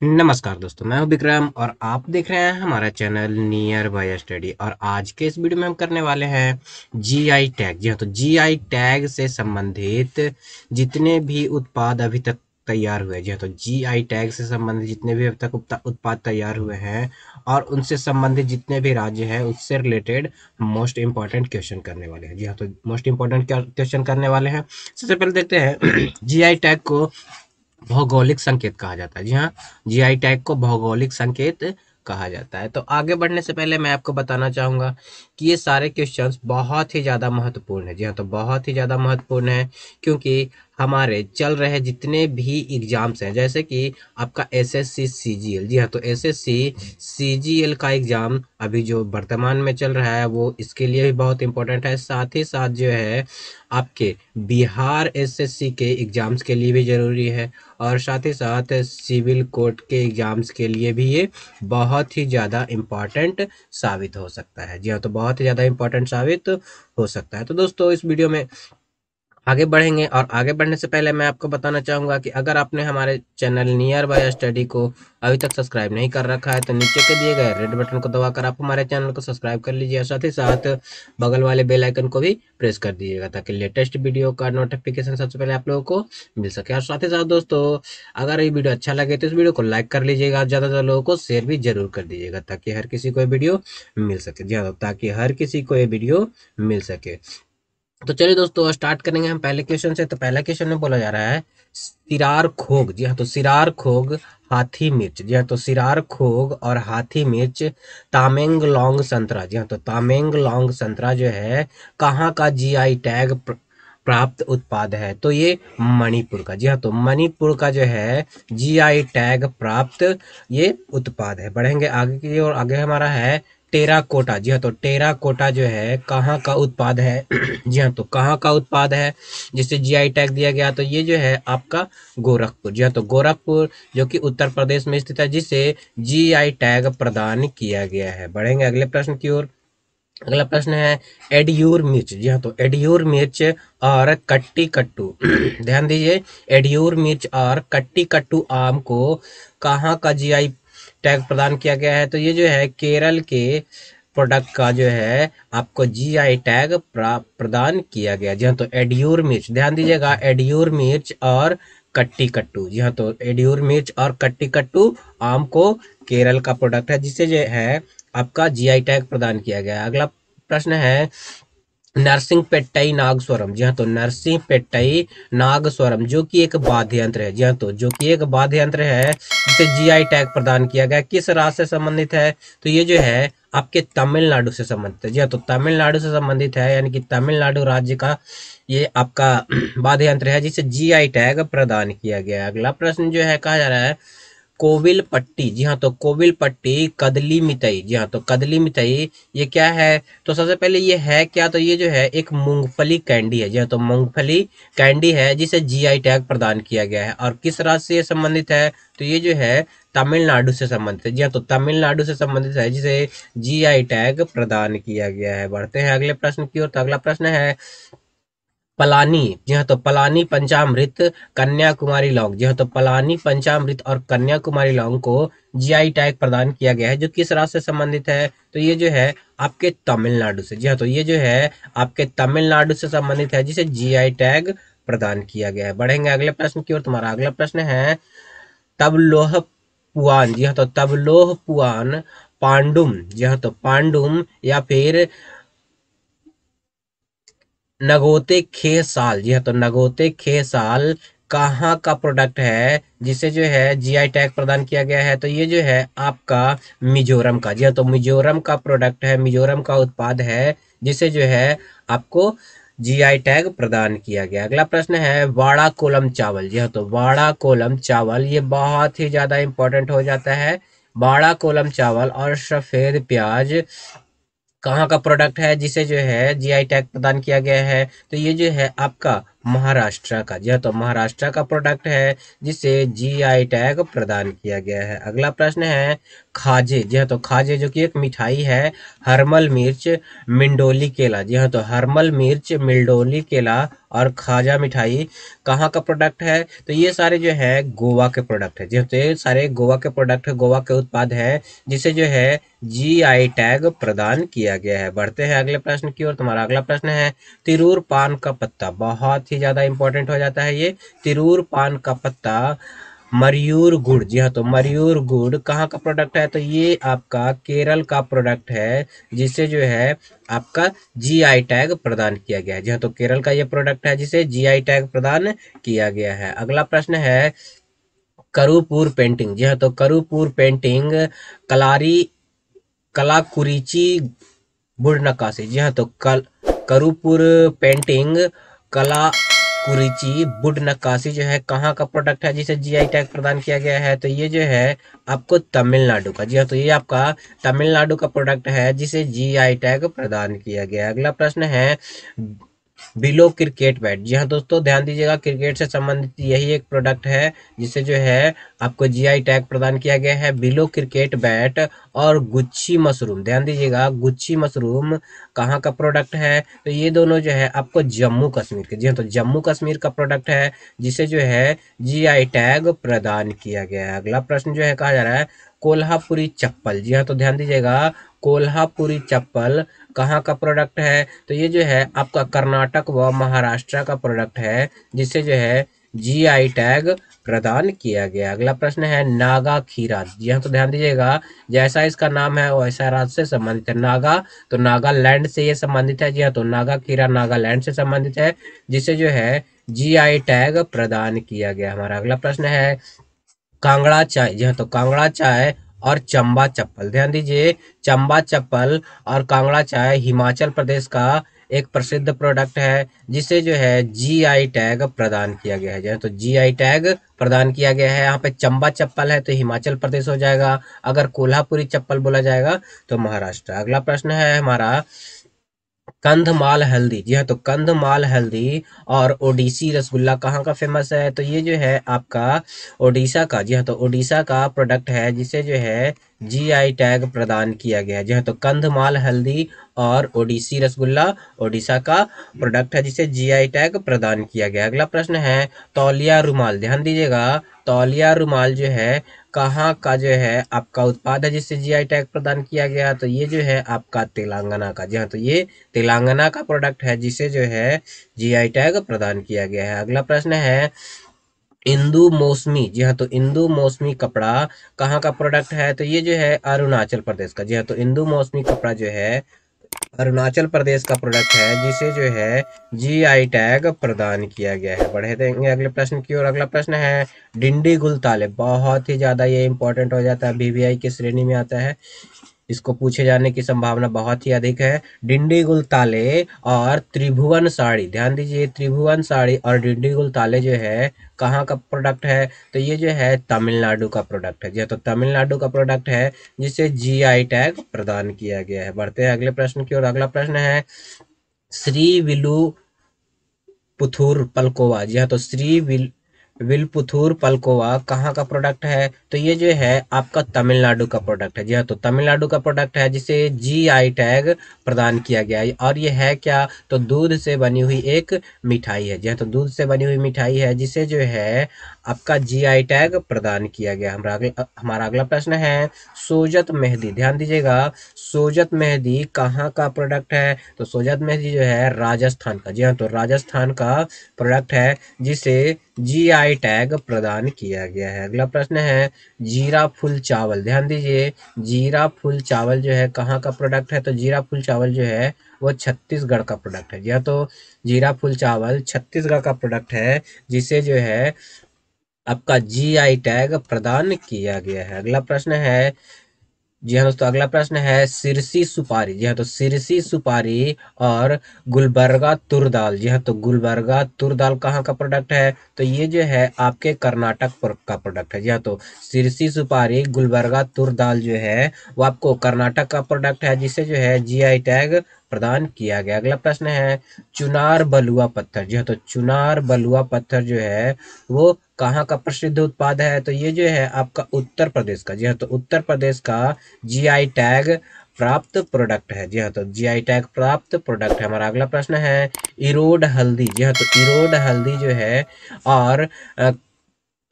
नमस्कार दोस्तों, मैं हूं विक्रम और आप देख रहे हैं हमारा चैनल नियर बाय स्टडी। और आज के इस वीडियो में हम करने वाले हैं जीआई टैग। जी हाँ, तो जीआई टैग से संबंधित जितने भी उत्पाद अभी तक तैयार हुए, जी हाँ, तो जीआई टैग से संबंधित जितने भी अभी तक उत्पाद तैयार हुए हैं और उनसे संबंधित जितने भी राज्य हैं उससे रिलेटेड मोस्ट इंपॉर्टेंट क्वेश्चन करने वाले हैं। जी हाँ, तो मोस्ट इंपॉर्टेंट क्वेश्चन करने वाले हैं। सबसे पहले देखते हैं जीआई टैग को भौगोलिक संकेत कहा जाता है। जी हाँ, जीआई टैग को भौगोलिक संकेत कहा जाता है। तो आगे बढ़ने से पहले मैं आपको बताना चाहूंगा कि ये सारे क्वेश्चंस बहुत ही ज़्यादा महत्वपूर्ण है। जी हाँ, तो बहुत ही ज़्यादा महत्वपूर्ण है क्योंकि हमारे चल रहे जितने भी एग्जाम्स हैं, जैसे कि आपका एसएससी सीजीएल। जी हाँ, तो एसएससी सीजीएल का एग्जाम अभी जो वर्तमान में चल रहा है वो इसके लिए भी बहुत इंपॉर्टेंट है। साथ ही साथ जो है आपके बिहार एसएससी के एग्जाम्स के लिए भी ज़रूरी है और साथ ही साथ सिविल कोर्ट के एग्जाम्स के लिए भी ये बहुत ही ज़्यादा इम्पॉर्टेंट साबित हो सकता है। जी हाँ, तो बहुत ही ज़्यादा इम्पॉर्टेंट साबित हो सकता है। तो दोस्तों, इस वीडियो में आगे बढ़ेंगे और आगे बढ़ने से पहले मैं आपको बताना चाहूँगा कि अगर आपने हमारे चैनल नियर बाय स्टडी को अभी तक सब्सक्राइब नहीं कर रखा है तो नीचे के दिए गए रेड बटन को दबाकर आप हमारे चैनल को सब्सक्राइब कर लीजिए और साथ ही साथ बगल वाले बेल आइकन को भी प्रेस कर दीजिएगा ताकि लेटेस्ट वीडियो का नोटिफिकेशन सबसे पहले आप लोगों को मिल सके। और साथ ही साथ दोस्तों, अगर ये वीडियो अच्छा लगे तो इस वीडियो को लाइक कर लीजिएगा और ज़्यादा से ज़्यादा लोगों को शेयर भी जरूर कर दीजिएगा ताकि हर किसी को ये वीडियो मिल सके। जी हाँ, ताकि हर किसी को ये वीडियो मिल सके। तो चलिए दोस्तों, स्टार्ट करेंगे हम पहले क्वेश्चन से। तो पहला क्वेश्चन में बोला जा रहा है सिरार खोग। जी हाँ, तो सिरार खोग हाथी मिर्च। जी हाँ, तो सिरार खोग और हाथी मिर्च तामेंग लॉन्ग संतरा। जी हाँ, तो तामेंग लॉन्ग संतरा जो है कहाँ का जीआई टैग प्राप्त उत्पाद है? तो ये मणिपुर का। जी हाँ, तो मणिपुर का जो है जीआई टैग प्राप्त ये उत्पाद है। बढ़ेंगे आगे की ओर। आगे हमारा है टेराकोटा। जी हाँ, तो टेराकोटा जो है कहाँ का उत्पाद है? जी हाँ, तो कहाँ का उत्पाद है जिसे जीआई टैग दिया गया? तो ये जो है आपका गोरखपुर। जी हाँ, तो गोरखपुर जो कि उत्तर प्रदेश में स्थित है जिसे जीआई टैग प्रदान किया गया है। बढ़ेंगे अगले प्रश्न की ओर। अगला प्रश्न है एडियूर मिर्च। जी हाँ, तो एडियूर मिर्च और कट्टी कट्टू ध्यान दीजिए, एडियूर मिर्च और कट्टी कट्टू आम को कहाँ का जीआई टैग प्रदान किया गया है? तो ये जो है केरल के प्रोडक्ट का जो है आपको जीआई टैग प्रदान किया गया। जी हाँ, तो एडियूर मिर्च ध्यान दीजिएगा, एडियूर मिर्च और कट्टी कट्टू। जी हाँ, तो एडियूर मिर्च और कट्टी कट्टू आम को केरल का प्रोडक्ट है जिसे जो है आपका जीआई टैग प्रदान किया गया है। अगला प्रश्न है नरसिंह पेट्टई नागस्वरम। जी हाँ, तो नरसिंह पेट्टई नागस्वरम जो कि एक वाद्य यंत्र है। जी हाँ, तो जो कि एक वाद्य यंत्र है जिसे जीआई टैग प्रदान किया गया, किस राज्य से संबंधित है? तो ये जो है आपके तमिलनाडु से संबंधित है। जी हाँ, तो तमिलनाडु से संबंधित है, यानी कि तमिलनाडु राज्य का ये आपका वाद्य यंत्र है जिसे जीआई टैग प्रदान किया गया है। अगला प्रश्न जो है कहा जा रहा है कोविल पट्टी। जी हाँ, तो कोविल पट्टी कदली मितई। जी हाँ, तो कदली मितई ये क्या है? तो सबसे पहले ये है क्या? तो ये जो है एक मूंगफली कैंडी है। जी हाँ, तो मूंगफली कैंडी है जिसे जीआई टैग प्रदान किया गया है। और किस राज्य से ये संबंधित है? तो ये जो है तमिलनाडु से संबंधित है। जी हाँ, तो तमिलनाडु से संबंधित है जिसे जीआई टैग प्रदान किया गया है। बढ़ते हैं अगले प्रश्न की ओर। तो अगला प्रश्न है पलानी। जी हाँ, तो पलानी पंचामृत कन्याकुमारी लौंग। जी हाँ, तो पलानी पंचामृत और कन्याकुमारी लौंग को जीआई टैग प्रदान किया गया है जो किस राज्य से संबंधित है? तो ये जो है आपके तमिलनाडु से। जी हाँ, तो ये जो है आपके तमिलनाडु से संबंधित है जिसे जीआई टैग प्रदान किया गया है। बढ़ेंगे अगले प्रश्न की ओर। तुम्हारा अगला प्रश्न है तबलोह पुआन। जी हाँ, तो तबलोह पुआन पांडुम। जी हाँ, तो पांडुम या फिर नगोते खेसाल। जी हाँ, तो नगोते खेसाल कहाँ का प्रोडक्ट है जिसे जो है जीआई टैग प्रदान किया गया है? तो ये जो है आपका मिजोरम का। जी हाँ, तो मिजोरम का प्रोडक्ट है, मिजोरम का उत्पाद है जिसे जो है आपको जीआई टैग प्रदान किया गया। अगला प्रश्न है वाड़ा कोलम चावल। जी हाँ, तो वाड़ा कोलम चावल ये बहुत ही ज्यादा इंपॉर्टेंट हो जाता है। वाड़ा कोलम चावल और सफेद प्याज कहाँ का प्रोडक्ट है जिसे जो है जीआई टैग प्रदान किया गया है? तो ये जो है आपका महाराष्ट्र का। जी हाँ, तो महाराष्ट्र का प्रोडक्ट है जिसे जीआई टैग प्रदान किया गया है। अगला प्रश्न है खाजे। जी हाँ, तो खाजे जो कि एक मिठाई है, हरमल मिर्च, मिंडोली केला। जी हाँ, तो हरमल मिर्च, मिंडोली केला और खाजा मिठाई कहाँ का प्रोडक्ट है? तो ये सारे जो है गोवा के प्रोडक्ट है। जी हाँ, तो ये सारे गोवा के प्रोडक्ट है, गोवा के उत्पाद है, जिसे जो है जीआई टैग प्रदान किया गया है। बढ़ते हैं अगले प्रश्न की ओर। तुम्हारा अगला प्रश्न है तिरूर पान का पत्ता। बहुत ही ज्यादा इंपॉर्टेंट हो जाता है ये। तिरूर पान का पत्ता, मरयूर गुड़। जी हाँ, तो मरयूर गुड़ कहाँ का प्रोडक्ट है? तो ये आपका केरल का प्रोडक्ट है, जिसे जो है आपका जीआई टैग प्रदान किया गया है। जी हाँ, तो केरल का ये प्रोडक्ट है जिसे जीआई टैग प्रदान किया गया है। अगला प्रश्न है करूपुर पेंटिंग। जी हाँ, तो करूपुर पेंटिंग कलारी कलाकुरिची बुड़ नक्काशी। जी हाँ, तो करूपुर पेंटिंग कला कुरिची बुड नक्काशी जो है कहाँ का प्रोडक्ट है जिसे जीआई टैग प्रदान किया गया है? तो ये जो है आपको तमिलनाडु का। जी हाँ, तो ये आपका तमिलनाडु का प्रोडक्ट है जिसे जीआई टैग प्रदान किया गया है। अगला प्रश्न है बिलो क्रिकेट बैट। जी हाँ दोस्तों, ध्यान दीजिएगा, क्रिकेट से संबंधित यही एक प्रोडक्ट है जिसे जो है आपको जीआई टैग प्रदान किया गया है। बिलो क्रिकेट बैट और गुच्छी मशरूम। ध्यान दीजिएगा, गुच्छी मशरूम कहाँ का प्रोडक्ट है? तो ये दोनों जो है आपको जम्मू कश्मीर के। जी हाँ, तो जम्मू कश्मीर का प्रोडक्ट है जिसे जो है जीआई टैग प्रदान किया गया है। अगला प्रश्न जो है कहा जा रहा है कोल्हापुरी चप्पल। जी हाँ, तो ध्यान दीजिएगा, कोल्हापुरी चप्पल कहाँ का प्रोडक्ट है? तो ये जो है आपका कर्नाटक व महाराष्ट्र का प्रोडक्ट है जिसे जो है जीआई टैग प्रदान किया गया। अगला प्रश्न है नागा खीरा। जी हाँ, तो ध्यान दीजिएगा, जैसा इसका नाम है वैसा राज्य से संबंधित है। नागा, तो नागालैंड से ये संबंधित है। जी हाँ, तो नागा खीरा नागालैंड से संबंधित है जिसे जो है जीआई टैग प्रदान किया गया। हमारा अगला प्रश्न है कांगड़ा चाय। जी हाँ, तो कांगड़ा चाय और चंबा चप्पल। ध्यान दीजिए, चंबा चप्पल और कांगड़ा चाय हिमाचल प्रदेश का एक प्रसिद्ध प्रोडक्ट है जिसे जो है जीआई टैग प्रदान किया गया है। तो जीआई टैग प्रदान किया गया है। यहाँ पे चंबा चप्पल है तो हिमाचल प्रदेश हो जाएगा, अगर कोल्हापुरी चप्पल बोला जाएगा तो महाराष्ट्र। अगला प्रश्न है हमारा कंधमाल हल्दी। जी हाँ, तो कंधमाल हल्दी और ओडिसी रसगुल्ला कहाँ का फेमस है? तो ये जो है आपका ओडिशा का। जी हाँ, तो ओडिशा का प्रोडक्ट है जिसे जो है जीआई टैग प्रदान किया गया है। जी हाँ, तो कंधमाल हल्दी और ओडिसी रसगुल्ला ओडिशा का प्रोडक्ट है जिसे जीआई टैग प्रदान किया गया। अगला प्रश्न है तौलिया रुमाल। ध्यान दीजिएगा, तौलिया रुमाल जो है कहाँ का जो है आपका उत्पाद है जिससे जीआई टैग प्रदान किया गया? तो ये जो है आपका तेलंगाना का। जी हाँ, तो ये तेलंगाना का प्रोडक्ट है जिसे जो है जीआई टैग प्रदान किया गया है। अगला प्रश्न है इंदु मौसमी। जी हाँ, तो इंदु मौसमी कपड़ा कहाँ का प्रोडक्ट है? तो ये जो है अरुणाचल प्रदेश का। जी हाँ, तो इंदु मौसमी कपड़ा जो है अरुणाचल प्रदेश का प्रोडक्ट है जिसे जो है जीआई टैग प्रदान किया गया है। बढ़े देंगे अगले प्रश्न की ओर। अगला प्रश्न है डिंडी गुलताले। बहुत ही ज्यादा ये इंपॉर्टेंट हो जाता है, बीबीआई की श्रेणी में आता है, इसको पूछे जाने की संभावना बहुत ही अधिक है। डिंडीगुल ताले और त्रिभुवन साड़ी। ध्यान दीजिए, त्रिभुवन साड़ी और डिंडीगुल ताले जो है कहाँ का प्रोडक्ट है? तो ये जो है तमिलनाडु का प्रोडक्ट है। जी तो तमिलनाडु का प्रोडक्ट है जिसे जीआई टैग प्रदान किया गया है। बढ़ते हैं अगले प्रश्न की ओर। अगला प्रश्न है श्री विलु पुथुर पलकोवा। जी हाँ, तो विलपुथुर पलकोवा कहाँ का प्रोडक्ट है? तो ये जो है आपका तमिलनाडु का प्रोडक्ट है। जी हाँ, तो तमिलनाडु का प्रोडक्ट है जिसे जीआई टैग प्रदान किया गया है। और ये है क्या? तो दूध से बनी हुई एक मिठाई है। जी हाँ, तो दूध से बनी हुई मिठाई है जिसे जो है आपका जीआई टैग प्रदान किया गया। हमारा अगला प्रश्न है सोजत मेहंदी। ध्यान दीजिएगा, सोजत मेहंदी कहाँ का प्रोडक्ट है? तो सोजत मेहंदी जो है राजस्थान का। जी हाँ, तो राजस्थान का प्रोडक्ट है जिसे जीआई टैग प्रदान किया गया है। अगला प्रश्न है जीरा फुल चावल। ध्यान दीजिए, जीरा फुल चावल जो है कहाँ का प्रोडक्ट है? तो जीरा फुल चावल जो है वो छत्तीसगढ़ का प्रोडक्ट है। जी हाँ, तो जीरा फुल चावल छत्तीसगढ़ का प्रोडक्ट है जिसे जो है आपका जीआई टैग प्रदान किया गया है। अगला प्रश्न है, जी हाँ दोस्तों, अगला प्रश्न है सिरसी सुपारी। जी हाँ, तो सिरसी सुपारी और गुलबर्गा तुर दाल। जी हाँ, तो गुलबर्गा तुर दाल कहाँ का प्रोडक्ट है? तो ये जो है आपके कर्नाटक का प्रोडक्ट है। जी हाँ, तो सिरसी सुपारी गुलबर्गा तुर दाल जो है वो आपको कर्नाटक का प्रोडक्ट है जिसे जो है जीआई टैग प्रदान किया गया। अगला प्रश्न है चुनार बलुआ पत्थर। जी हाँ, तो चुनार बलुआ पत्थर जो है वो कहाँ का प्रसिद्ध उत्पाद है? तो ये जो है आपका उत्तर प्रदेश का। जी हाँ, तो उत्तर प्रदेश का जीआई टैग प्राप्त प्रोडक्ट है। जी हाँ, तो जीआई टैग प्राप्त प्रोडक्ट है। हमारा अगला प्रश्न है इरोड हल्दी। जी हाँ, तो इरोड हल्दी जो है और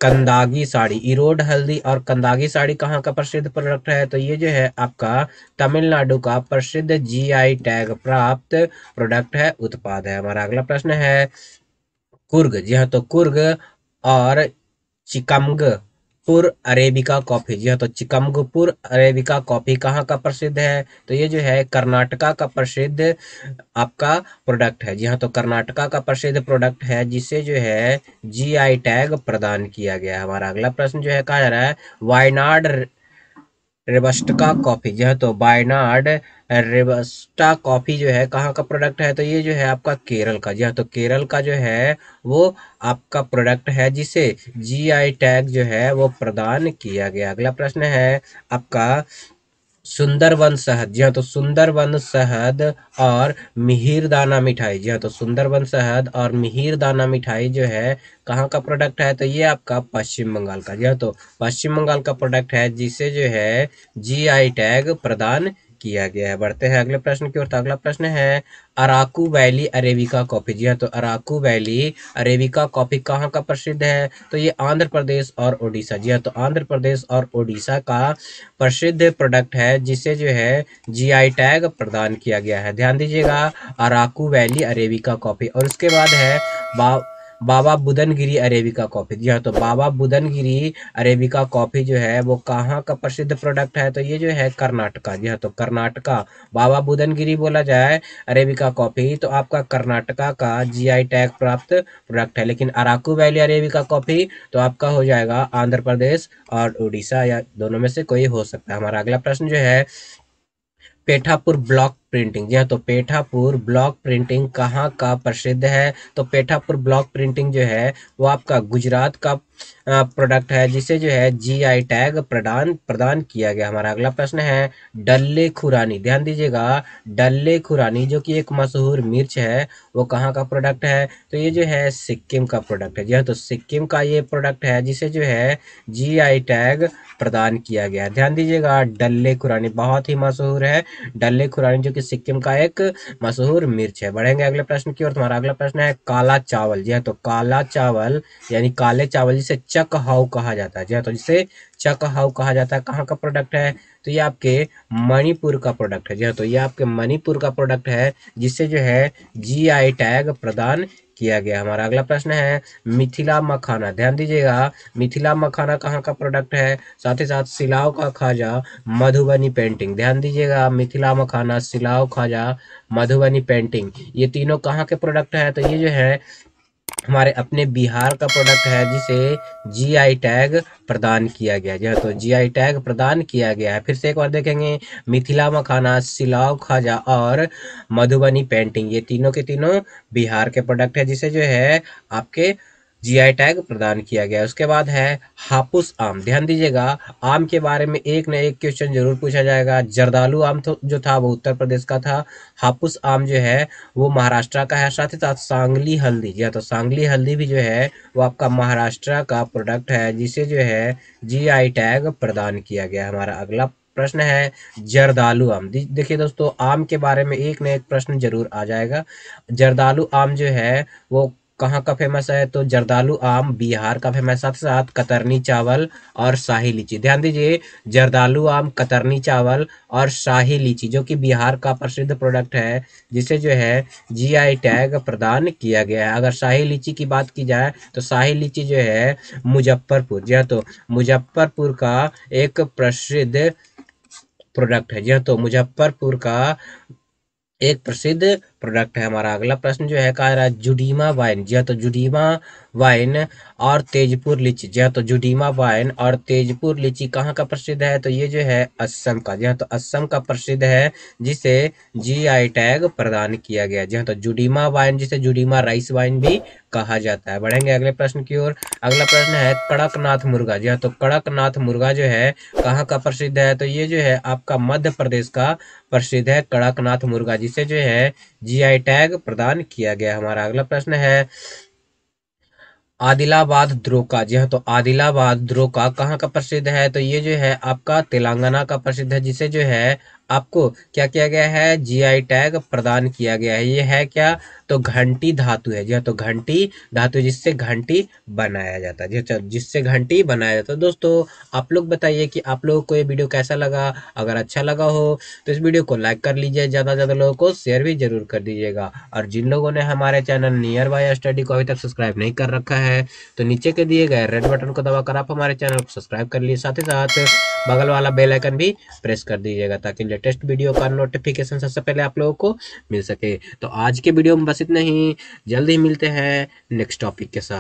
कंदागी साड़ी, इरोड हल्दी और कंदागी साड़ी कहाँ का प्रसिद्ध प्रोडक्ट है? तो ये जो है आपका तमिलनाडु का प्रसिद्ध जीआई टैग प्राप्त प्रोडक्ट है, उत्पाद है। हमारा अगला प्रश्न है कुर्ग। जी हाँ, तो कुर्ग और चिकमगपुर अरेबिका कॉफी। जी हाँ, तो चिकमगपुर अरेबिका कॉफी कहाँ का प्रसिद्ध है? तो ये जो है कर्नाटका का प्रसिद्ध आपका प्रोडक्ट है। जी हाँ, तो कर्नाटका का प्रसिद्ध प्रोडक्ट है जिसे जो है जीआई टैग प्रदान किया गया है। हमारा अगला प्रश्न जो है कहा जा रहा है वायनाड रेबस्टा कॉफी। जो है तो वायनाड रेबस्टा कॉफी जो है कहाँ का प्रोडक्ट है? तो ये जो है आपका केरल का। जी हाँ, तो केरल का जो है वो आपका प्रोडक्ट है जिसे जीआई टैग जो है वो प्रदान किया गया। अगला प्रश्न है आपका सुंदरबन शहद। जी हाँ, तो सुंदरबन शहद और मिहिरदाना मिठाई। जी हाँ, तो सुंदरबन शहद और मिहिरदाना मिठाई जो है कहाँ का प्रोडक्ट है? तो ये आपका पश्चिम बंगाल का। जी हाँ, तो पश्चिम बंगाल का प्रोडक्ट है जिसे जो है जीआई टैग प्रदान किया गया है। बढ़ते हैं अगले प्रश्न की ओर। तो अगला प्रश्न है अराकू वैली अरेबिका कॉफी। जी हाँ, तो अराकू वैली अरेबिका कॉफी कहाँ का प्रसिद्ध है? तो ये आंध्र प्रदेश और उड़ीसा। जी हाँ, तो आंध्र प्रदेश और उड़ीसा का प्रसिद्ध प्रोडक्ट है जिसे जो है जीआई टैग प्रदान किया गया है। ध्यान दीजिएगा अराकू वैली अरेबिका कॉफी। और उसके बाद है बाबा बुदनगिरी अरेबिका कॉफी। जी हाँ, तो बाबा बुदनगिरी अरेबिका कॉफी जो है वो कहाँ का प्रसिद्ध प्रोडक्ट है? तो ये जो है कर्नाटका। जी हाँ, तो कर्नाटका बाबा बुदनगिरी बोला जाए अरेबिका कॉफी तो आपका कर्नाटका का जीआई टैग प्राप्त प्रोडक्ट है। लेकिन अराकू वैली अरेबिका कॉफी तो आपका हो जाएगा आंध्र प्रदेश और उड़ीसा या दोनों में से कोई हो सकता है। हमारा अगला प्रश्न जो है पेठापुर ब्लॉक प्रिंटिंग। जी हाँ, तो पेठापुर ब्लॉक प्रिंटिंग कहाँ का प्रसिद्ध है? तो पेठापुर ब्लॉक प्रिंटिंग जो है वो आपका गुजरात का प्रोडक्ट है जिसे जो है जीआई टैग प्रदान प्रदान किया गया। हमारा अगला प्रश्न है डल्ले खुरानी। ध्यान दीजिएगा डल्ले खुरानी जो कि एक मशहूर मिर्च है वो कहाँ का प्रोडक्ट है? तो ये जो है सिक्किम का प्रोडक्ट है। जी हाँ, तो सिक्किम का ये प्रोडक्ट है जिसे जो है जीआई टैग प्रदान किया गया है। ध्यान दीजिएगा डल्ले खुरानी बहुत ही मशहूर है। डल्ले खुरानी जो कि सिक्किम का एक मशहूर मिर्च है। बढ़ेंगे अगले प्रश्न की ओर। तुम्हारा अगला प्रश्न है काला चावल। जी हाँ, तो काला चावल यानी काले चावल जिसे चक हाउ कहा जाता है। जी हाँ, तो जिसे चक हाउ कहा जाता है कहाँ का प्रोडक्ट है? तो ये आपके मणिपुर का प्रोडक्ट है। जी हाँ, तो ये आपके मणिपुर का प्रोडक्ट है जिसे जो है जीआई टैग प्रदान किया गया। हमारा अगला प्रश्न है मिथिला मखाना। ध्यान दीजिएगा मिथिला मखाना कहाँ का प्रोडक्ट है? साथ ही साथ सिलाव का खाजा मधुबनी पेंटिंग। ध्यान दीजिएगा मिथिला मखाना सिलाव खाजा मधुबनी पेंटिंग ये तीनों कहाँ के प्रोडक्ट है? तो ये जो है हमारे अपने बिहार का प्रोडक्ट है जिसे जीआई टैग प्रदान किया गया। जी हाँ, तो जीआई टैग प्रदान किया गया है। फिर से एक बार देखेंगे मिथिला मखाना सिलाव खाजा और मधुबनी पेंटिंग ये तीनों के तीनों बिहार के प्रोडक्ट है जिसे जो है आपके जीआई टैग प्रदान किया गया है। उसके बाद है हापुस आम। ध्यान दीजिएगा आम के बारे में एक न एक क्वेश्चन जरूर पूछा जाएगा। जर्दालू आम तो जो था वो उत्तर प्रदेश का था। हापुस आम जो है वो महाराष्ट्र का है। साथ ही साथ सांगली हल्दी। जी हाँ, तो सांगली हल्दी भी जो है वो आपका महाराष्ट्र का प्रोडक्ट है जिसे जो है जीआई टैग प्रदान किया गया। हमारा अगला प्रश्न है जर्दालू आम। देखिए दोस्तों आम के बारे में एक न एक प्रश्न जरूर आ जाएगा। जर्दालू आम जो है वो कहाँ का फेमस है? तो जर्दालू आम बिहार का फेमस। साथ साथ कतरनी चावल और शाही लीची। ध्यान दीजिए जर्दालू आम कतरनी चावल और शाही लीची जो कि बिहार का प्रसिद्ध प्रोडक्ट है जिसे जो है जीआई टैग प्रदान किया गया है। अगर शाही लीची की बात की जाए तो शाही लीची जो है मुजफ्फरपुर। जी हाँ, तो मुजफ्फरपुर का एक प्रसिद्ध प्रोडक्ट है। जी हाँ, तो मुजफ्फरपुर का एक प्रसिद्ध प्रोडक्ट है। हमारा अगला प्रश्न जो है कह रहा है जुडीमा वाइन। जी हाँ, तो जुडीमा वाइन और तेजपुर लीची। जी हाँ, तो जुडीमा वाइन और तेजपुर लीची कहाँ का प्रसिद्ध है? तो ये जो है असम का। जी हाँ, तो असम का प्रसिद्ध है, जिसे जीआई टैग प्रदान किया गया। जी हाँ, तो जुडीमा वाइन जिसे जुडीमा राइस वाइन भी कहा जाता है। बढ़ेंगे अगले प्रश्न की ओर। अगला प्रश्न है कड़कनाथ मुर्गा। जी हाँ, तो कड़कनाथ मुर्गा जो है कहाँ का प्रसिद्ध है? तो ये जो है आपका मध्य प्रदेश का प्रसिद्ध है कड़कनाथ मुर्गा, जिसे जो है जीआई टैग प्रदान किया गया। हमारा अगला प्रश्न है आदिलाबाद द्रोका। जी हाँ, तो आदिलाबाद द्रोका कहाँ का प्रसिद्ध है? तो ये जो है आपका तेलंगाना का प्रसिद्ध है, जिसे जो है आपको क्या किया गया है? जीआई टैग प्रदान किया गया है। ये है क्या? तो घंटी धातु है। जी हाँ, तो घंटी धातु जिससे घंटी बनाया जाता है। जी अच्छा, जिससे घंटी बनाया जाता है। दोस्तों आप लोग बताइए कि आप लोगों को ये वीडियो कैसा लगा। अगर अच्छा लगा हो तो इस वीडियो को लाइक कर लीजिए, ज़्यादा से ज़्यादा लोगों को शेयर भी जरूर कर दीजिएगा। और जिन लोगों ने हमारे चैनल नियर बाय स्टडी को अभी तक सब्सक्राइब नहीं कर रखा है, तो नीचे के दिए गए रेड बटन को दबाकर आप हमारे चैनल को सब्सक्राइब कर लीजिए। साथ ही साथ बगल वाला बेल आइकन भी प्रेस कर दीजिएगा, ताकि लेटेस्ट वीडियो का नोटिफिकेशन सबसे पहले आप लोगों को मिल सके। तो आज के वीडियो में बस इतना ही। जल्द ही मिलते हैं नेक्स्ट टॉपिक के साथ।